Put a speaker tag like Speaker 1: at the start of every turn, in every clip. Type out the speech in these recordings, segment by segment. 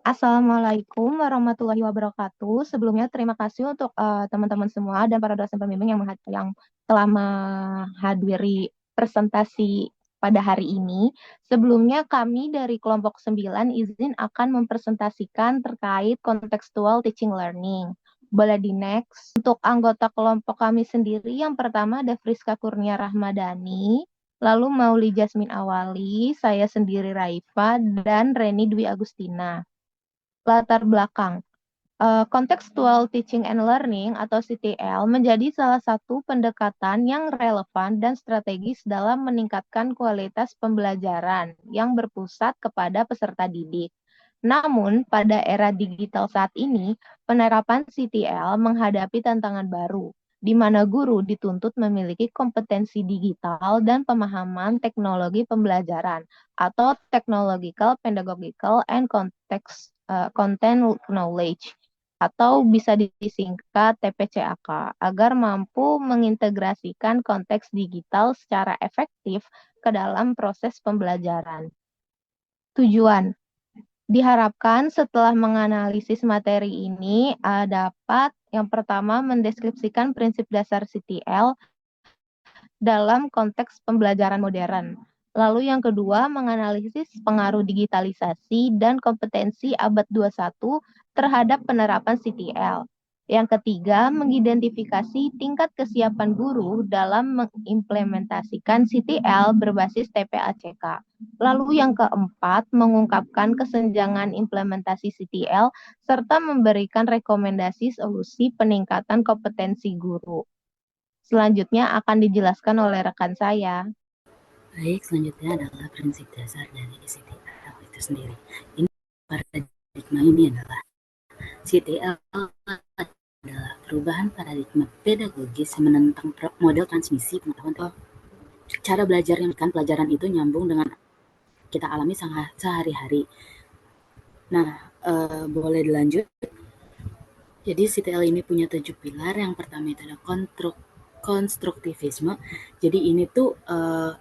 Speaker 1: Assalamualaikum warahmatullahi wabarakatuh. Sebelumnya terima kasih untuk teman-teman semua dan para dosen pembimbing yang telah menghadiri presentasi pada hari ini. Sebelumnya kami dari kelompok 9 izin akan mempresentasikan terkait contextual teaching learning. Boleh di next. Untuk anggota kelompok kami sendiri, yang pertama ada Friska Kurnia Rahmadani, lalu Mauli Jasmine Awali, saya sendiri Raifa, dan Reni Dwi Agustina. Latar belakang. Contextual Teaching and Learning atau CTL menjadi salah satu pendekatan yang relevan dan strategis dalam meningkatkan kualitas pembelajaran yang berpusat kepada peserta didik. Namun, pada era digital saat ini, penerapan CTL menghadapi tantangan baru, di mana guru dituntut memiliki kompetensi digital dan pemahaman teknologi pembelajaran atau Technological, Pedagogical, and Content Knowledge atau bisa disingkat TPCAK agar mampu mengintegrasikan konteks digital secara efektif ke dalam proses pembelajaran. Tujuan diharapkan setelah menganalisis materi ini dapat yang pertama mendeskripsikan prinsip dasar CTL dalam konteks pembelajaran modern. Lalu yang kedua, menganalisis pengaruh digitalisasi dan kompetensi abad 21 terhadap penerapan CTL. Yang ketiga, mengidentifikasi tingkat kesiapan guru dalam mengimplementasikan CTL berbasis TPACK. Lalu yang keempat, mengungkapkan kesenjangan implementasi CTL serta memberikan rekomendasi solusi peningkatan kompetensi guru. Selanjutnya akan dijelaskan oleh rekan saya.
Speaker 2: Baik, selanjutnya adalah prinsip dasar dari CTL itu sendiri. Ini paradigma ini adalah CTL adalah perubahan paradigma pedagogis yang menentang model transmisi pengetahuan. Cara belajar yang kan pelajaran itu nyambung dengan kita alami sehari-hari. Nah, boleh dilanjut. Jadi CTL ini punya 7 pilar. Yang pertama itu ada konstruktivisme. Jadi ini tuh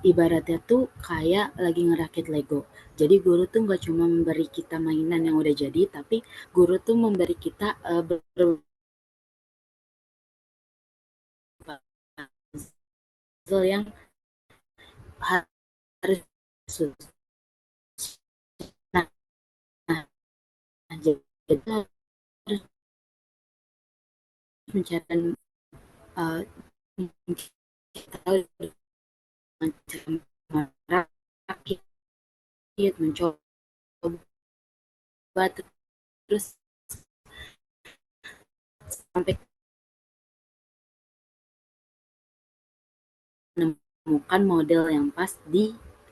Speaker 2: ibaratnya tuh kayak lagi ngerakit Lego. Jadi guru tuh nggak cuma memberi kita mainan yang udah jadi, tapi guru tuh memberi kita puzzle yang harus nah, jadi harus mencari kita merakit, mencoba terus sampai menemukan model yang pas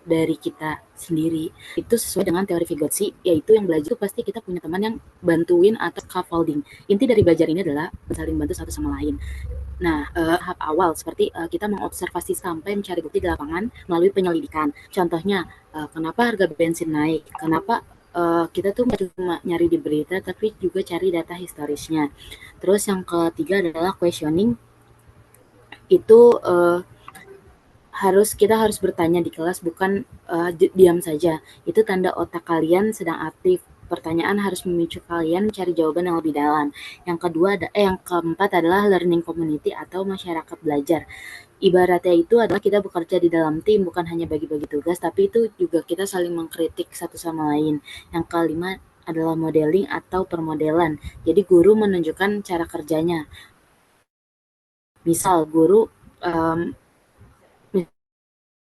Speaker 2: dari kita sendiri. Itu sesuai dengan teori Vygotsky, yaitu yang belajar itu pasti kita punya teman yang bantuin atau scaffolding. Inti dari belajar ini adalah saling bantu satu sama lain. Nah, tahap awal seperti kita mengobservasi sampai mencari bukti di lapangan melalui penyelidikan. Contohnya, kenapa harga bensin naik? Kenapa kita tuh nggak cuma nyari di berita, tapi juga cari data historisnya. Terus yang ketiga adalah questioning. Itu kita harus bertanya di kelas, bukan diam saja. Itu tanda otak kalian sedang aktif. Pertanyaan harus memicu kalian mencari jawaban yang lebih dalam. Yang keempat adalah learning community atau masyarakat belajar. Ibaratnya itu adalah kita bekerja di dalam tim, bukan hanya bagi-bagi tugas, tapi itu juga kita saling mengkritik satu sama lain. Yang kelima adalah modeling atau permodelan. Jadi guru menunjukkan cara kerjanya. Misal guru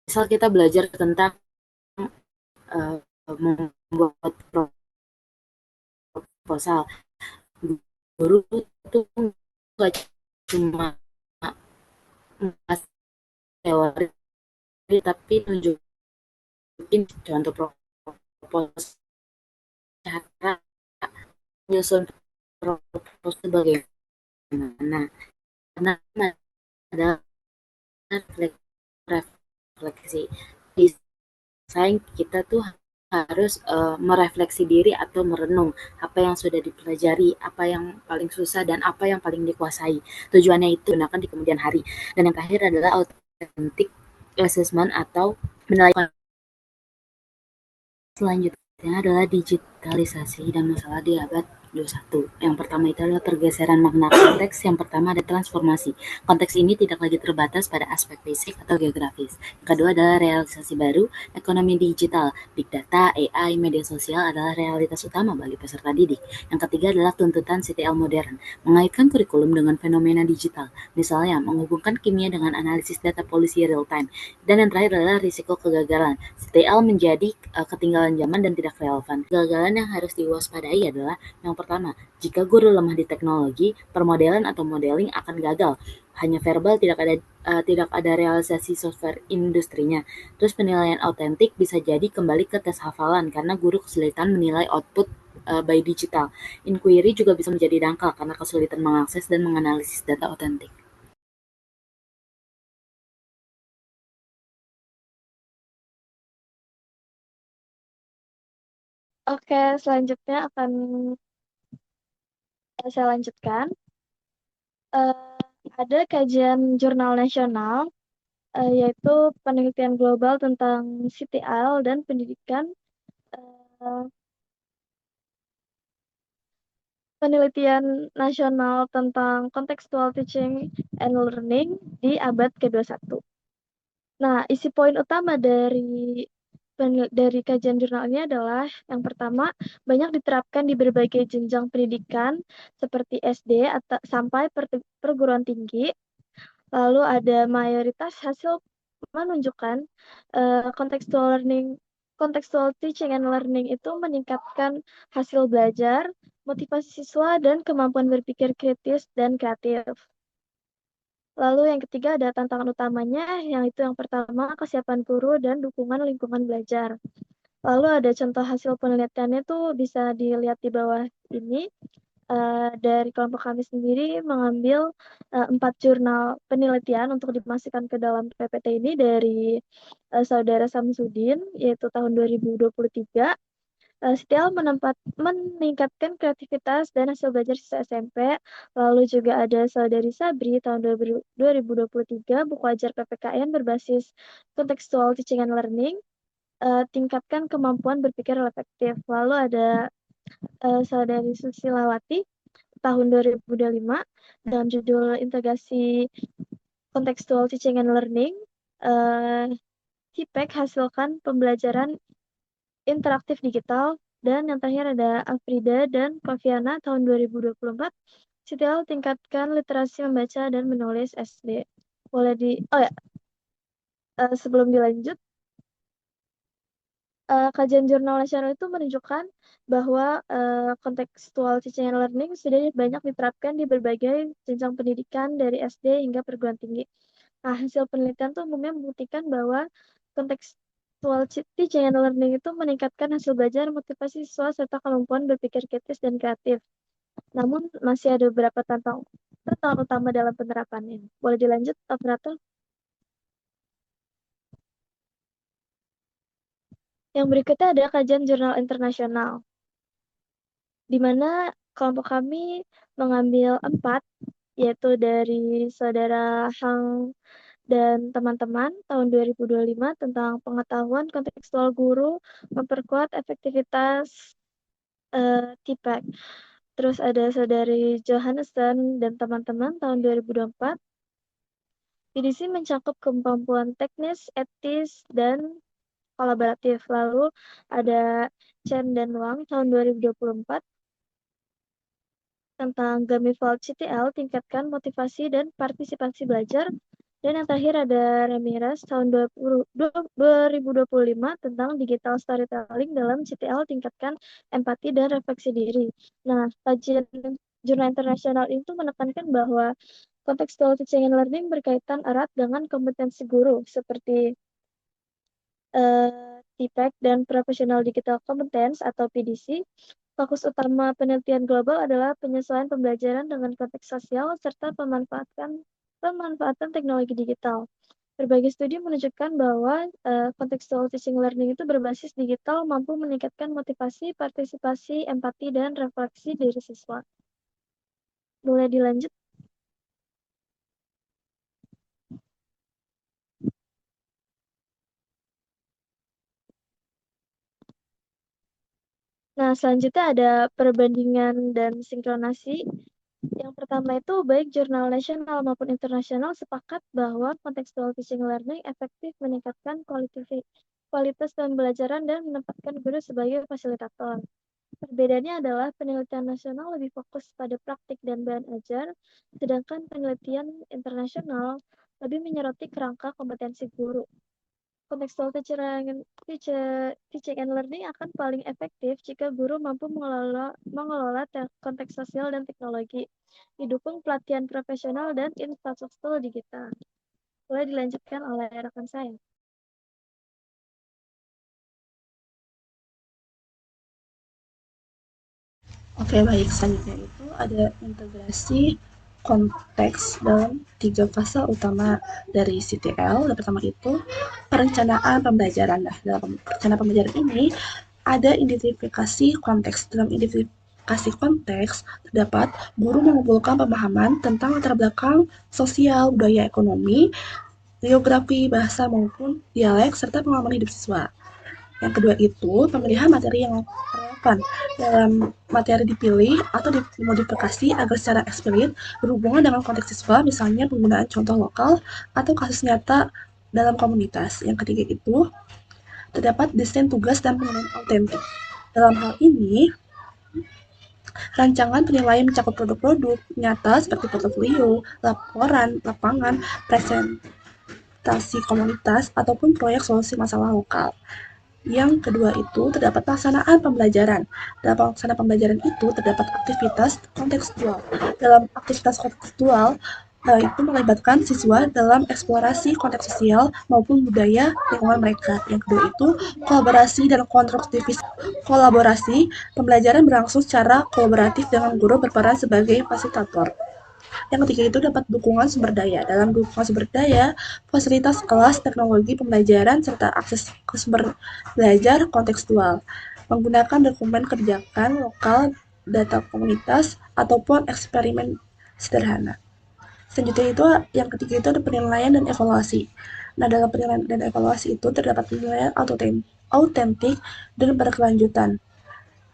Speaker 2: misal kita belajar tentang membuat proposal, guru itu nggak cuma teori, tapi nunjukin contoh proposal, cara menyusun proposal bagaimana. Karena adalah refleksi. Desain kita tuh harus merefleksi diri atau merenung apa yang sudah dipelajari, apa yang paling susah dan apa yang paling dikuasai. Tujuannya itu gunakan di kemudian hari. Dan yang terakhir adalah authentic assessment atau penilaian. Selanjutnya adalah digitalisasi dan masalah di abad 21. Yang pertama itu adalah pergeseran makna konteks, yang pertama ada transformasi. Konteks ini tidak lagi terbatas pada aspek fisik atau geografis. Yang kedua adalah realisasi baru, ekonomi digital, big data, AI, media sosial adalah realitas utama bagi peserta didik. Yang ketiga adalah tuntutan CTL modern, mengaitkan kurikulum dengan fenomena digital, misalnya menghubungkan kimia dengan analisis data polisi real time. Dan yang terakhir adalah risiko kegagalan. CTL menjadi ketinggalan zaman dan tidak relevan. Kegagalan yang harus diwaspadai adalah yang pertama, jika guru lemah di teknologi, permodelan atau modeling akan gagal. Hanya verbal, tidak ada realisasi software industrinya. Terus penilaian autentik bisa jadi kembali ke tes hafalan karena guru kesulitan menilai output by digital. Inquiry juga bisa menjadi dangkal karena kesulitan mengakses dan menganalisis data otentik.
Speaker 3: Oke, selanjutnya akan saya lanjutkan. Eh, ada kajian jurnal nasional, yaitu penelitian global tentang CTL dan pendidikan, eh, penelitian nasional tentang contextual teaching and learning di abad ke-21. Nah, isi poin utama dari kajian jurnal ini adalah yang pertama, banyak diterapkan di berbagai jenjang pendidikan seperti SD atau sampai perguruan tinggi. Lalu ada mayoritas hasil menunjukkan contextual teaching and learning itu meningkatkan hasil belajar, motivasi siswa, dan kemampuan berpikir kritis dan kreatif. Lalu yang ketiga ada tantangan utamanya, yang itu yang pertama kesiapan guru dan dukungan lingkungan belajar. Lalu ada contoh hasil penelitiannya tuh bisa dilihat di bawah ini. Dari kelompok kami sendiri mengambil 4 jurnal penelitian untuk dimasukkan ke dalam PPT ini dari Saudara Samsudin, yaitu tahun 2023. Setiap meningkatkan kreativitas dan hasil belajar siswa SMP. Lalu juga ada Saudari Sabri tahun 2023, buku ajar PPKN berbasis contextual teaching and learning, tingkatkan kemampuan berpikir reflektif. Lalu ada Saudari Susilawati tahun 2025 dalam judul integrasi contextual teaching and learning. TPEC hasilkan pembelajaran interaktif digital. Dan yang terakhir ada Afrida dan Kofiana tahun 2024. CTL tingkatkan literasi membaca dan menulis SD. Sebelum dilanjut, kajian jurnal nasional itu menunjukkan bahwa contextual teaching and learning sudah banyak diterapkan di berbagai jenjang pendidikan dari SD hingga perguruan tinggi. Nah, hasil penelitian itu umumnya membuktikan bahwa contextual teaching and learning itu meningkatkan hasil belajar, motivasi siswa, serta kemampuan berpikir kritis dan kreatif. Namun, masih ada beberapa tantangan utama dalam penerapannya. Boleh dilanjut, operator? Yang berikutnya ada kajian jurnal internasional, di mana kelompok kami mengambil 4, yaitu dari Saudara Hang dan teman-teman tahun 2025 tentang pengetahuan kontekstual guru memperkuat efektivitas TPEC. Terus ada Saudari Johanneson dan teman-teman tahun 2024. PDC mencakup kemampuan teknis, etis, dan kolaboratif. Lalu ada Chen dan Wang tahun 2024 tentang Gamified CTL, tingkatkan motivasi dan partisipasi belajar. Dan yang terakhir ada Ramirez tahun 2025 tentang digital storytelling dalam CTL, tingkatkan empati dan refleksi diri. Nah, kajian jurnal internasional itu menekankan bahwa contextual teaching and learning berkaitan erat dengan kompetensi guru seperti TPEC dan Professional Digital Competence atau PDC. Fokus utama penelitian global adalah penyesuaian pembelajaran dengan konteks sosial serta pemanfaatan teknologi digital. Berbagai studi menunjukkan bahwa contextual teaching learning itu berbasis digital mampu meningkatkan motivasi, partisipasi, empati, dan refleksi diri siswa. Boleh dilanjut? Nah, selanjutnya ada perbandingan dan sinkronasi. Yang pertama itu baik jurnal nasional maupun internasional sepakat bahwa contextual teaching learning efektif meningkatkan kualitas pembelajaran dan menempatkan guru sebagai fasilitator. Perbedaannya adalah penelitian nasional lebih fokus pada praktik dan bahan ajar, sedangkan penelitian internasional lebih menyoroti kerangka kompetensi guru. Contextual teaching and learning akan paling efektif jika guru mampu mengelola konteks sosial dan teknologi, didukung pelatihan profesional dan infrastruktur digital. Boleh dilanjutkan oleh rekan saya.
Speaker 4: Oke, baik. Selanjutnya itu ada integrasi konteks dalam 3 fase utama dari CTL. Yang pertama itu perencanaan pembelajaran. Nah, dalam perencanaan pembelajaran ini ada identifikasi konteks. Dalam identifikasi konteks terdapat guru mengumpulkan pemahaman tentang latar belakang sosial, budaya, ekonomi, geografi, bahasa maupun dialek serta pengalaman hidup siswa. Yang kedua itu pemilihan materi yang relevan. Dalam materi dipilih atau dimodifikasi agar secara eksplisit berhubungan dengan konteks siswa, misalnya penggunaan contoh lokal atau kasus nyata dalam komunitas. Yang ketiga itu terdapat desain tugas dan penilaian autentik. Dalam hal ini, rancangan penilaian mencakup produk-produk nyata seperti portofolio, laporan lapangan, presentasi komunitas, ataupun proyek solusi masalah lokal. Yang kedua itu terdapat pelaksanaan pembelajaran. Dalam pelaksanaan pembelajaran itu terdapat aktivitas kontekstual. Dalam aktivitas kontekstual itu melibatkan siswa dalam eksplorasi konteks sosial maupun budaya lingkungan mereka. Yang kedua itu kolaborasi dan konstruktivis. Kolaborasi pembelajaran berlangsung secara kolaboratif dengan guru berperan sebagai fasilitator. Yang ketiga itu dapat dukungan sumber daya. Dalam dukungan sumber daya, fasilitas kelas, teknologi pembelajaran, serta akses ke sumber belajar kontekstual. Menggunakan dokumen kerjakan lokal, data komunitas, ataupun eksperimen sederhana. Selanjutnya itu yang ketiga itu ada penilaian dan evaluasi. Nah, dalam penilaian dan evaluasi itu terdapat penilaian autentik dan berkelanjutan.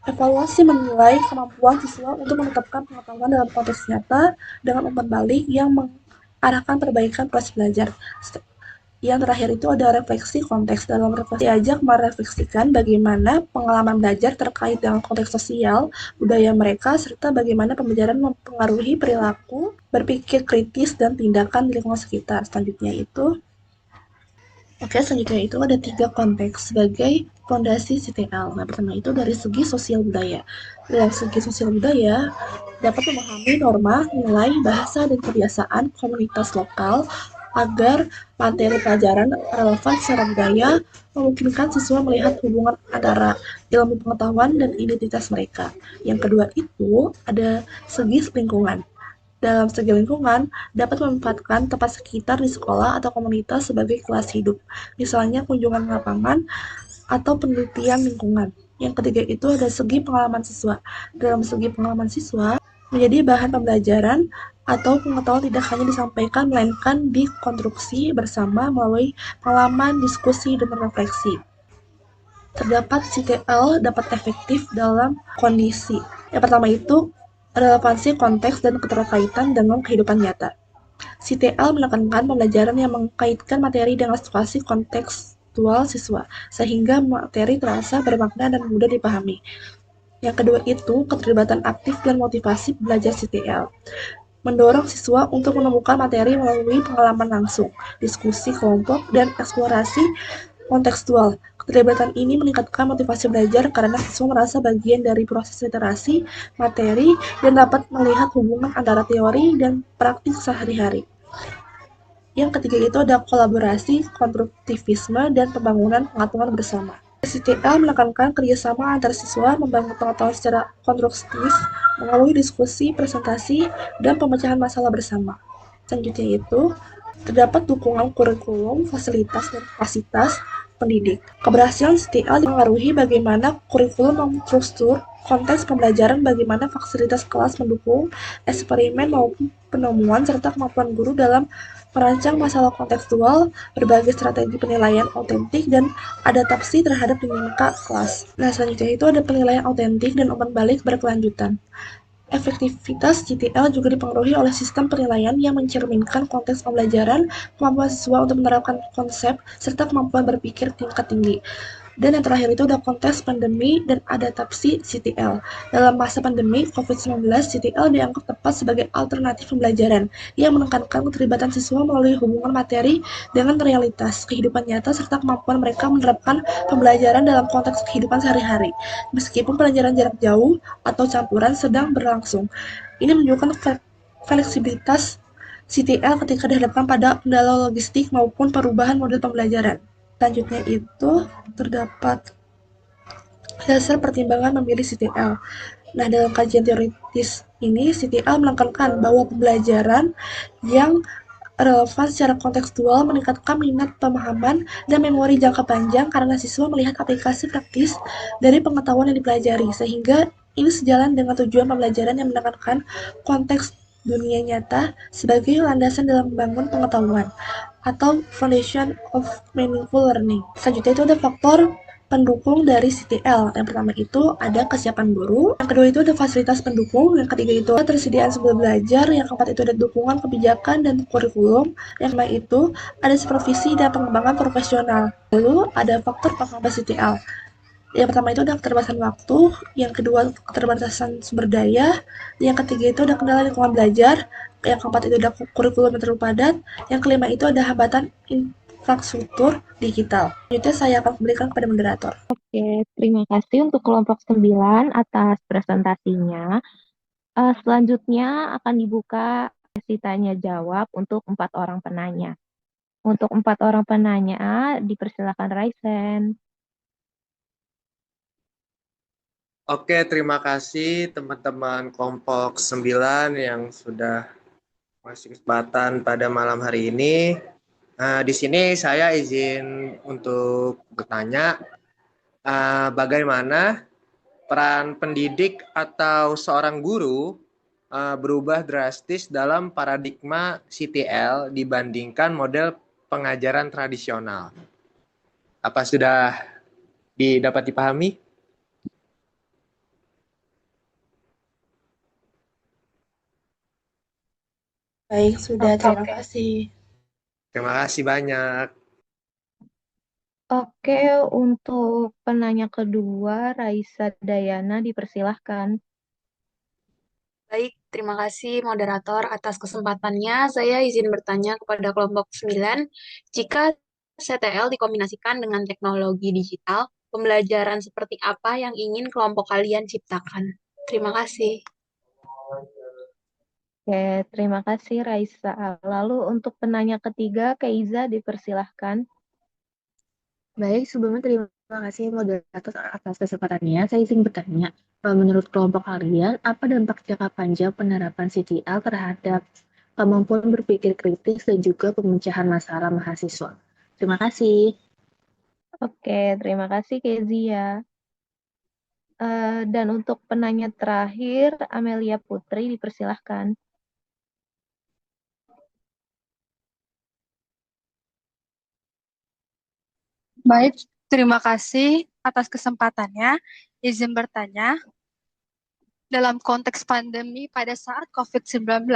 Speaker 4: Evaluasi menilai kemampuan siswa untuk menetapkan pengetahuan dalam konteks nyata dengan umpan balik yang mengarahkan perbaikan proses belajar. Yang terakhir itu ada refleksi konteks. Dalam refleksi diajak merefleksikan bagaimana pengalaman belajar terkait dengan konteks sosial, budaya mereka, serta bagaimana pembelajaran mempengaruhi perilaku, berpikir kritis, dan tindakan di lingkungan sekitar. Selanjutnya itu ada 3 konteks sebagai fondasi CTL. Nah, pertama itu dari segi sosial budaya. Dalam segi sosial budaya, dapat memahami norma, nilai, bahasa, dan kebiasaan komunitas lokal agar materi pelajaran relevan secara budaya, memungkinkan siswa melihat hubungan antara ilmu pengetahuan dan identitas mereka. Yang kedua itu ada segi lingkungan. Dalam segi lingkungan, dapat memanfaatkan tempat sekitar di sekolah atau komunitas sebagai kelas hidup, misalnya kunjungan lapangan atau penelitian lingkungan. Yang ketiga itu ada segi pengalaman siswa. Dalam segi pengalaman siswa, menjadi bahan pembelajaran atau pengetahuan tidak hanya disampaikan, melainkan dikonstruksi bersama melalui pengalaman, diskusi, dan refleksi. Terdapat CTL dapat efektif dalam kondisi. Yang pertama itu relevansi konteks dan keterkaitan dengan kehidupan nyata. CTL menekankan pembelajaran yang mengkaitkan materi dengan situasi kontekstual siswa, sehingga materi terasa bermakna dan mudah dipahami. Yang kedua itu keterlibatan aktif dan motivasi belajar CTL. Mendorong siswa untuk menemukan materi melalui pengalaman langsung, diskusi kelompok, dan eksplorasi kontekstual. Keterlibatan ini meningkatkan motivasi belajar karena siswa merasa bagian dari proses literasi materi dan dapat melihat hubungan antara teori dan praktik sehari-hari. Yang ketiga itu ada kolaborasi, konstruktivisme, dan pembangunan pengetahuan bersama. CTL menekankan kerjasama antar siswa membangun pengetahuan secara konstruktif melalui diskusi, presentasi, dan pemecahan masalah bersama. Selanjutnya itu terdapat dukungan kurikulum, fasilitas, dan kapasitas pendidik. Keberhasilan CTL dipengaruhi bagaimana kurikulum memstruktur konteks pembelajaran, bagaimana fasilitas kelas mendukung eksperimen maupun penemuan, serta kemampuan guru dalam merancang masalah kontekstual, berbagai strategi penilaian autentik, dan adaptasi terhadap dinamika kelas. Nah, selanjutnya itu ada penilaian autentik dan umpan balik berkelanjutan. Efektivitas GTL juga dipengaruhi oleh sistem penilaian yang mencerminkan konteks pembelajaran, kemampuan siswa untuk menerapkan konsep, serta kemampuan berpikir tingkat tinggi. Dan yang terakhir itu ada konteks pandemi dan adaptasi CTL. Dalam masa pandemi COVID-19, CTL dianggap tepat sebagai alternatif pembelajaran yang menekankan keterlibatan siswa melalui hubungan materi dengan realitas kehidupan nyata serta kemampuan mereka menerapkan pembelajaran dalam konteks kehidupan sehari-hari. Meskipun pelajaran jarak jauh atau campuran sedang berlangsung, ini menunjukkan fleksibilitas CTL ketika dihadapkan pada kendala logistik maupun perubahan model pembelajaran. Selanjutnya itu terdapat dasar pertimbangan memilih CTL. Nah, dalam kajian teoritis ini, CTL menekankan bahwa pembelajaran yang relevan secara kontekstual meningkatkan minat pemahaman dan memori jangka panjang karena siswa melihat aplikasi praktis dari pengetahuan yang dipelajari, sehingga ini sejalan dengan tujuan pembelajaran yang menekankan konteks dunia nyata sebagai landasan dalam membangun pengetahuan atau foundation of meaningful learning. Selanjutnya itu ada faktor pendukung dari CTL. Yang pertama itu ada kesiapan guru, yang kedua itu ada fasilitas pendukung, yang ketiga itu ada tersediaan sumber belajar, yang keempat itu ada dukungan kebijakan dan kurikulum, yang kelima itu ada supervisi dan pengembangan profesional. Lalu ada faktor penghambat CTL. Yang pertama itu ada keterbatasan waktu, yang kedua keterbatasan sumber daya, yang ketiga itu ada kendala lingkungan belajar, yang keempat itu ada kurikulum yang terlalu padat, yang kelima itu ada hambatan infrastruktur digital. Selanjutnya saya akan berikan kepada moderator.
Speaker 1: Oke, terima kasih untuk kelompok 9 atas presentasinya. Selanjutnya akan dibuka sesi tanya jawab untuk 4 orang penanya. Untuk 4 orang penanya, dipersilakan Raisen.
Speaker 5: Oke, terima kasih teman-teman kelompok 9 yang sudah masih kesempatan pada malam hari ini. Di sini saya izin untuk bertanya, bagaimana peran pendidik atau seorang guru berubah drastis dalam paradigma CTL dibandingkan model pengajaran tradisional. Apa sudah dapat dipahami?
Speaker 4: Baik, sudah. Terima kasih.
Speaker 5: Terima kasih banyak.
Speaker 1: Oke, untuk penanya kedua, Raisa Dayana, dipersilahkan.
Speaker 6: Baik, terima kasih moderator atas kesempatannya. Saya izin bertanya kepada kelompok 9, jika CTL dikombinasikan dengan teknologi digital, pembelajaran seperti apa yang ingin kelompok kalian ciptakan? Terima kasih.
Speaker 1: Oke, terima kasih Raisa. Lalu untuk penanya ketiga, Keiza, dipersilahkan.
Speaker 2: Baik, sebelumnya terima kasih moderator atas kesempatannya. Saya izin bertanya, menurut kelompok kalian, apa dampak jangka panjang penerapan CTL terhadap kemampuan berpikir kritis dan juga pemecahan masalah mahasiswa? Terima kasih.
Speaker 1: Oke, terima kasih Kezia. Dan untuk penanya terakhir, Amelia Putri, dipersilahkan.
Speaker 7: Baik, terima kasih atas kesempatannya. Izin bertanya, dalam konteks pandemi pada saat COVID-19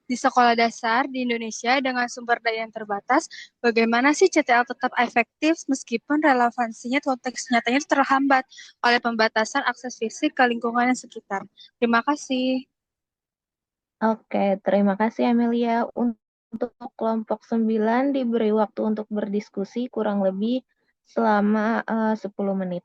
Speaker 7: di sekolah dasar di Indonesia dengan sumber daya yang terbatas, bagaimana sih CTL tetap efektif meskipun relevansinya konteks nyatanya terhambat oleh pembatasan akses fisik ke lingkungan yang sekitar? Terima kasih.
Speaker 1: Oke, terima kasih Amelia. Untuk kelompok 9 diberi waktu untuk berdiskusi kurang lebih selama 10 menit.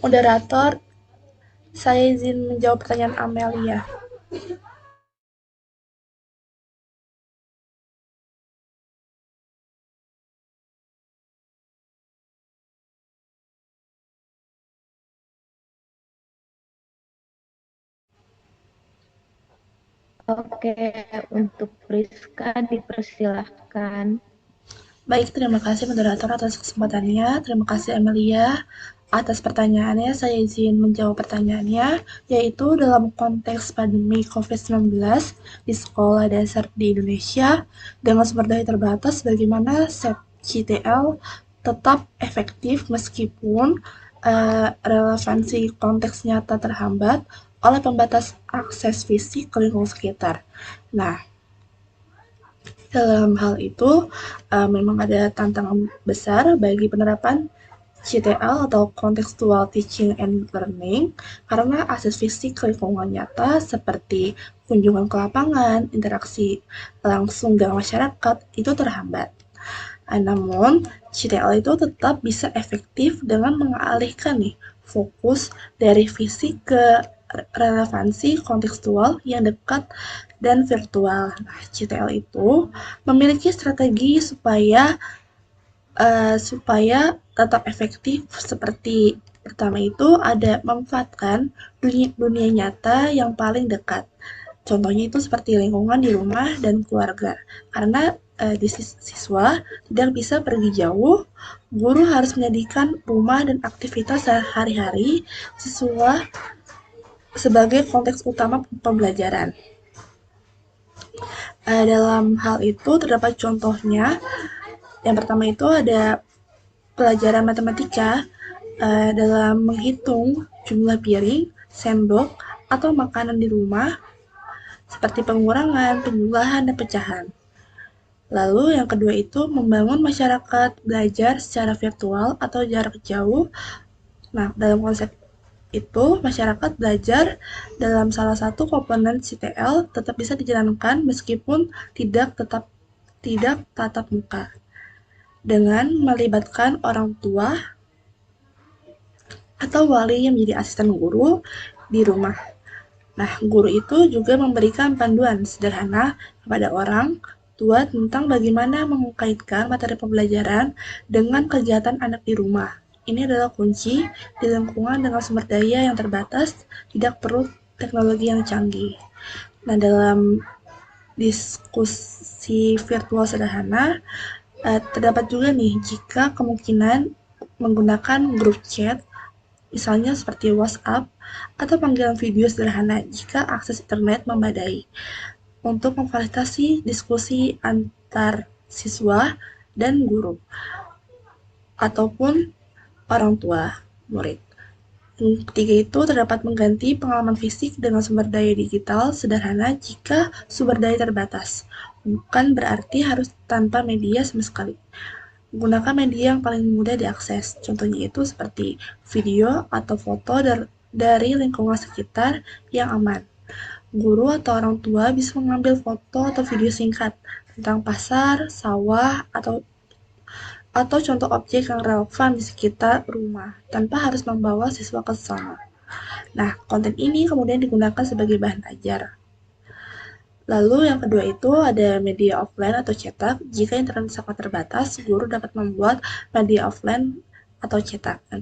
Speaker 4: Moderator, saya izin menjawab pertanyaan Amelia.
Speaker 1: Oke, untuk Priska dipersilahkan.
Speaker 4: Baik, terima kasih moderator atas kesempatannya. Terima kasih Amelia atas pertanyaannya. Saya izin menjawab pertanyaannya, yaitu dalam konteks pandemi COVID-19 di sekolah dasar di Indonesia dengan sumber daya terbatas, bagaimana SET CTL tetap efektif meskipun relevansi konteks nyata terhambat oleh pembatas akses fisik ke lingkungan sekitar. Nah, dalam hal itu, memang ada tantangan besar bagi penerapan CTL atau Contextual Teaching and Learning karena akses fisik ke lingkungan nyata seperti kunjungan ke lapangan, interaksi langsung dengan masyarakat itu terhambat. Namun, CTL itu tetap bisa efektif dengan mengalihkan fokus dari fisik ke relevansi kontekstual yang dekat dan virtual. Nah, CTL itu memiliki strategi supaya tetap efektif seperti pertama itu ada memanfaatkan dunia nyata yang paling dekat. Contohnya itu seperti lingkungan di rumah dan keluarga. Karena di siswa tidak bisa pergi jauh, guru harus menjadikan rumah dan aktivitas sehari-hari siswa sebagai konteks utama pembelajaran. Dalam hal itu terdapat contohnya. Yang pertama itu ada pelajaran matematika dalam menghitung jumlah piring, sendok, atau makanan di rumah seperti pengurangan, penjumlahan, dan pecahan. Lalu yang kedua itu membangun masyarakat belajar secara virtual atau jarak jauh. Nah, dalam konsep itu masyarakat belajar dalam salah satu komponen CTL tetap bisa dijalankan meskipun tidak tatap muka dengan melibatkan orang tua atau wali yang menjadi asisten guru di rumah. Nah, guru itu juga memberikan panduan sederhana kepada orang tua tentang bagaimana mengkaitkan materi pembelajaran dengan kegiatan anak di rumah. Ini adalah kunci di lingkungan dengan sumber daya yang terbatas, tidak perlu teknologi yang canggih. Nah, dalam diskusi virtual sederhana, terdapat juga jika kemungkinan menggunakan grup chat, misalnya seperti WhatsApp, atau panggilan video sederhana jika akses internet memadai, untuk memfasilitasi diskusi antar siswa dan guru, ataupun orang tua murid. Ketiga itu terdapat mengganti pengalaman fisik dengan sumber daya digital sederhana jika sumber daya terbatas. Bukan berarti harus tanpa media sama sekali. Gunakan media yang paling mudah diakses. Contohnya itu seperti video atau foto dari lingkungan sekitar yang aman. Guru atau orang tua bisa mengambil foto atau video singkat tentang pasar, sawah, atau contoh objek yang relevan di sekitar rumah, tanpa harus membawa siswa ke sana. Nah, konten ini kemudian digunakan sebagai bahan ajar. Lalu yang kedua itu ada media offline atau cetak. Jika internet sangat terbatas, guru dapat membuat media offline atau cetak. Yang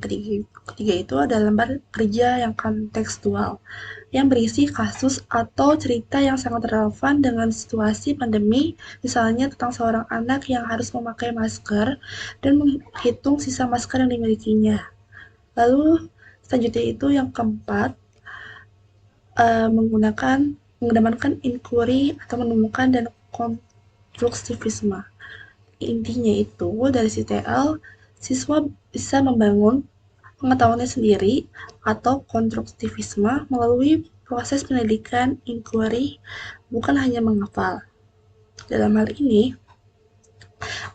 Speaker 4: ketiga itu ada lembar kerja yang kontekstual, yang berisi kasus atau cerita yang sangat relevan dengan situasi pandemi, misalnya tentang seorang anak yang harus memakai masker dan menghitung sisa masker yang dimilikinya. Lalu selanjutnya itu yang keempat, mengedepankan inquiry atau menemukan dan konstruktivisme. Intinya itu dari CTL, siswa bisa membangun pengetahuannya sendiri atau konstruktivisme melalui proses pendidikan inquiry, bukan hanya menghafal. Dalam hal ini,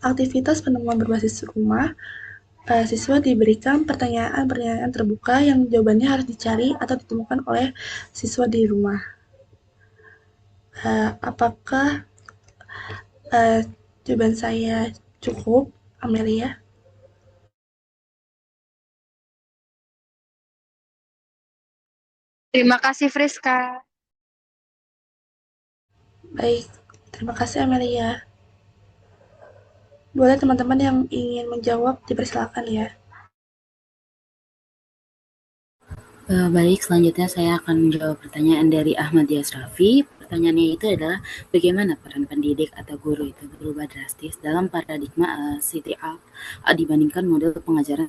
Speaker 4: aktivitas penemuan berbasis rumah, siswa diberikan pertanyaan-pertanyaan terbuka yang jawabannya harus dicari atau ditemukan oleh siswa di rumah. Apakah jawaban saya cukup, Amelia?
Speaker 7: Terima kasih Friska.
Speaker 4: Baik, terima kasih Amelia. Boleh teman-teman yang ingin menjawab dipersilakan ya.
Speaker 2: Baik, selanjutnya saya akan menjawab pertanyaan dari Ahmad Yasrafi. Pertanyaannya itu adalah bagaimana peran pendidik atau guru itu berubah drastis dalam paradigma CTL dibandingkan model pengajaran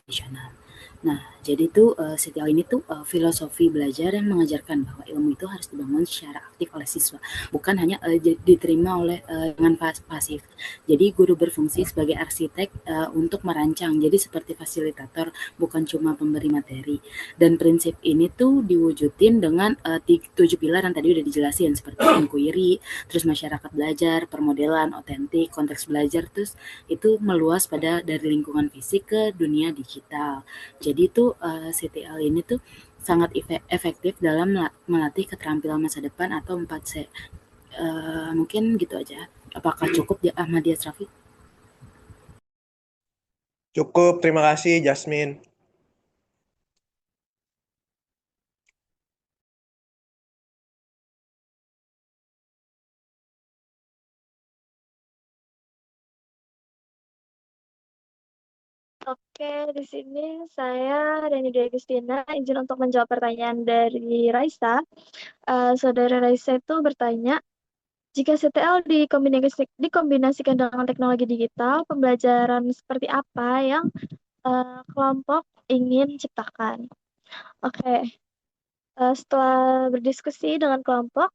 Speaker 2: tradisional. Nah, jadi tuh CTL ini tuh filosofi belajar yang mengajarkan bahwa ilmu itu harus dibangun secara aktif oleh siswa, bukan hanya diterima oleh dengan pasif. Jadi guru berfungsi sebagai arsitek untuk merancang, jadi seperti fasilitator, bukan cuma pemberi materi. Dan prinsip ini tuh diwujudin dengan 7 pilar yang tadi udah dijelasin, seperti inquiry, terus masyarakat belajar, permodelan, otentik, konteks belajar, terus itu meluas pada dari lingkungan fisik ke dunia digital. Jadi itu CTL ini tuh sangat efektif dalam melatih keterampilan masa depan atau 4C. Mungkin gitu aja. Apakah cukup ya Ahmad Yasrafi?
Speaker 5: Cukup, terima kasih Jasmine.
Speaker 3: Oke, di sini saya Reni Dwi Agustina izin untuk menjawab pertanyaan dari Raisa. Saudara Raisa itu bertanya, jika CTL dikombinasikan dengan teknologi digital, pembelajaran seperti apa yang kelompok ingin ciptakan? Oke, setelah berdiskusi dengan kelompok,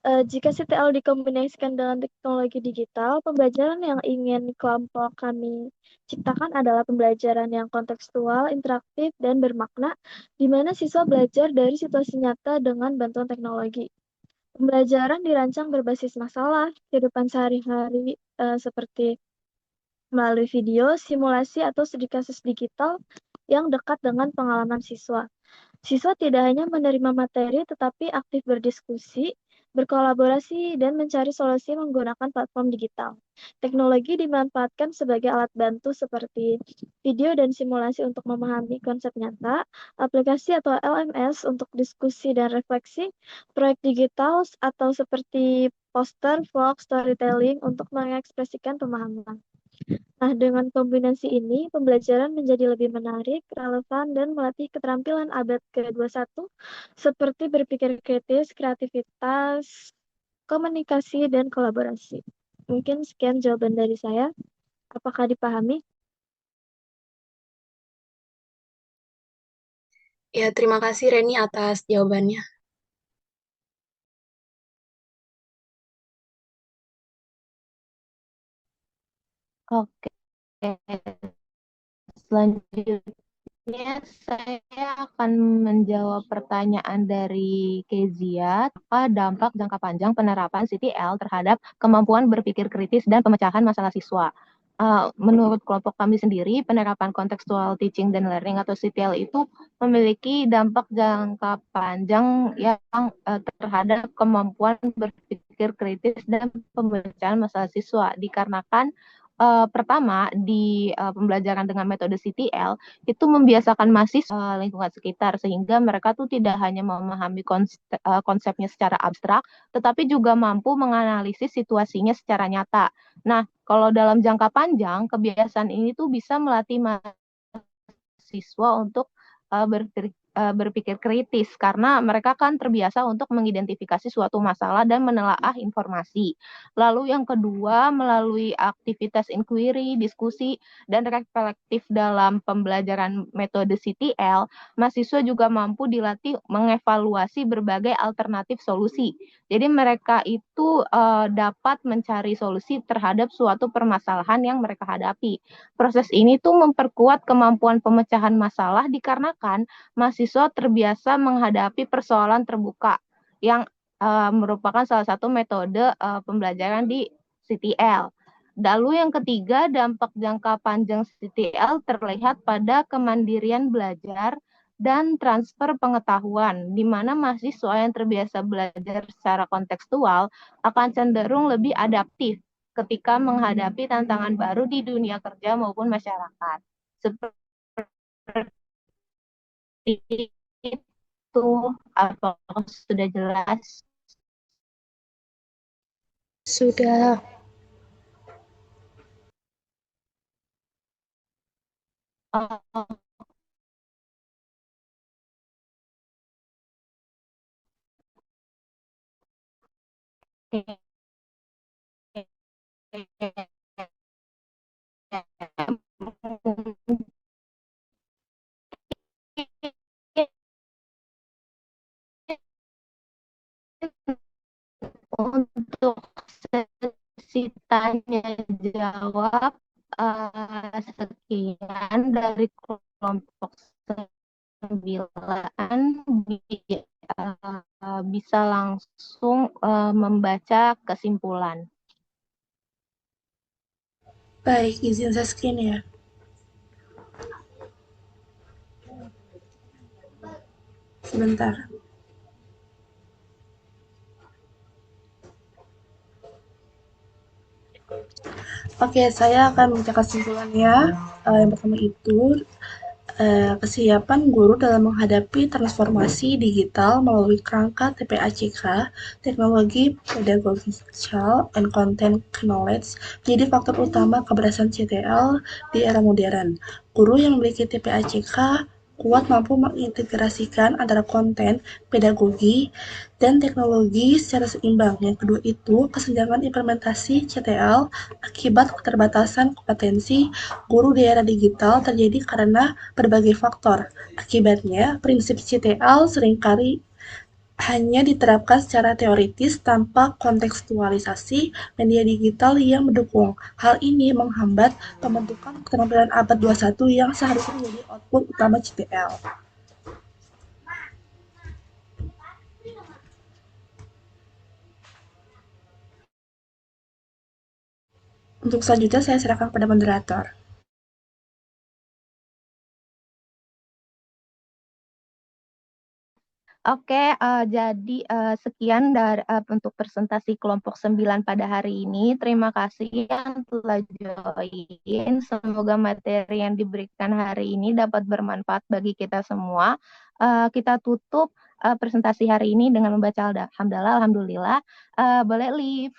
Speaker 3: jika CTL dikombinasikan dengan teknologi digital, pembelajaran yang ingin kelompok kami ciptakan adalah pembelajaran yang kontekstual, interaktif, dan bermakna, di mana siswa belajar dari situasi nyata dengan bantuan teknologi. Pembelajaran dirancang berbasis masalah, kehidupan sehari-hari seperti melalui video, simulasi, atau studi kasus digital yang dekat dengan pengalaman siswa. Siswa tidak hanya menerima materi, tetapi aktif berdiskusi, berkolaborasi, dan mencari solusi menggunakan platform digital. Teknologi dimanfaatkan sebagai alat bantu seperti video dan simulasi untuk memahami konsep nyata, aplikasi atau LMS untuk diskusi dan refleksi, proyek digital atau seperti poster, vlog, storytelling untuk mengekspresikan pemahaman. Nah, dengan kombinasi ini, pembelajaran menjadi lebih menarik, relevan, dan melatih keterampilan abad ke-21 seperti berpikir kritis, kreativitas, komunikasi, dan kolaborasi. Mungkin sekian jawaban dari saya. Apakah dipahami?
Speaker 6: Ya, terima kasih Reni atas jawabannya.
Speaker 1: Oke, selanjutnya saya akan menjawab pertanyaan dari Kezia, apa dampak jangka panjang penerapan CTL terhadap kemampuan berpikir kritis dan pemecahan masalah siswa. Menurut kelompok kami sendiri, penerapan kontekstual teaching dan learning atau CTL itu memiliki dampak jangka panjang yang terhadap kemampuan berpikir kritis dan pemecahan masalah siswa, dikarenakan pertama di pembelajaran dengan metode CTL itu membiasakan mahasiswa lingkungan sekitar sehingga mereka tuh tidak hanya memahami konsepnya secara abstrak, tetapi juga mampu menganalisis situasinya secara nyata. Nah, kalau dalam jangka panjang, kebiasaan ini tuh bisa melatih mahasiswa untuk berpikir kritis karena mereka kan terbiasa untuk mengidentifikasi suatu masalah dan menelaah informasi. Lalu yang kedua, melalui aktivitas inquiry, diskusi, dan reflektif dalam pembelajaran metode CTL, mahasiswa juga mampu dilatih mengevaluasi berbagai alternatif solusi. Jadi mereka itu dapat mencari solusi terhadap suatu permasalahan yang mereka hadapi. Proses ini tuh memperkuat kemampuan pemecahan masalah dikarenakan mahasiswa terbiasa menghadapi persoalan terbuka yang merupakan salah satu metode pembelajaran di CTL. Lalu yang ketiga, dampak jangka panjang CTL terlihat pada kemandirian belajar dan transfer pengetahuan, di mana mahasiswa yang terbiasa belajar secara kontekstual akan cenderung lebih adaptif ketika menghadapi tantangan baru di dunia kerja maupun masyarakat. Seperti itu. Apakah sudah jelas?
Speaker 4: Sudah.
Speaker 1: Oke. Untuk sesi tanya jawab, sekian dari kelompok 9 bisa langsung membaca kesimpulan.
Speaker 4: Baik, izin saya screen ya. Sebentar. Oke, saya akan membaca kesimpulannya. Yang pertama itu, kesiapan guru dalam menghadapi transformasi digital melalui kerangka TPACK, teknologi pedagogical and content knowledge, menjadi faktor utama keberhasilan CTL di era modern. Guru yang memiliki TPACK kuat mampu mengintegrasikan antara konten, pedagogi, dan teknologi secara seimbang. Yang kedua itu, kesenjangan implementasi CTL akibat keterbatasan kompetensi guru di era digital terjadi karena berbagai faktor. Akibatnya, prinsip CTL seringkali hanya diterapkan secara teoritis tanpa kontekstualisasi media digital yang mendukung. Hal ini menghambat pembentukan keterampilan abad 21 yang seharusnya menjadi output utama CTL. Untuk selanjutnya saya serahkan kepada moderator.
Speaker 1: Oke, jadi sekian dari untuk presentasi kelompok 9 pada hari ini. Terima kasih yang telah join. Semoga materi yang diberikan hari ini dapat bermanfaat bagi kita semua. Kita tutup presentasi hari ini dengan membaca alhamdulillah. Boleh live.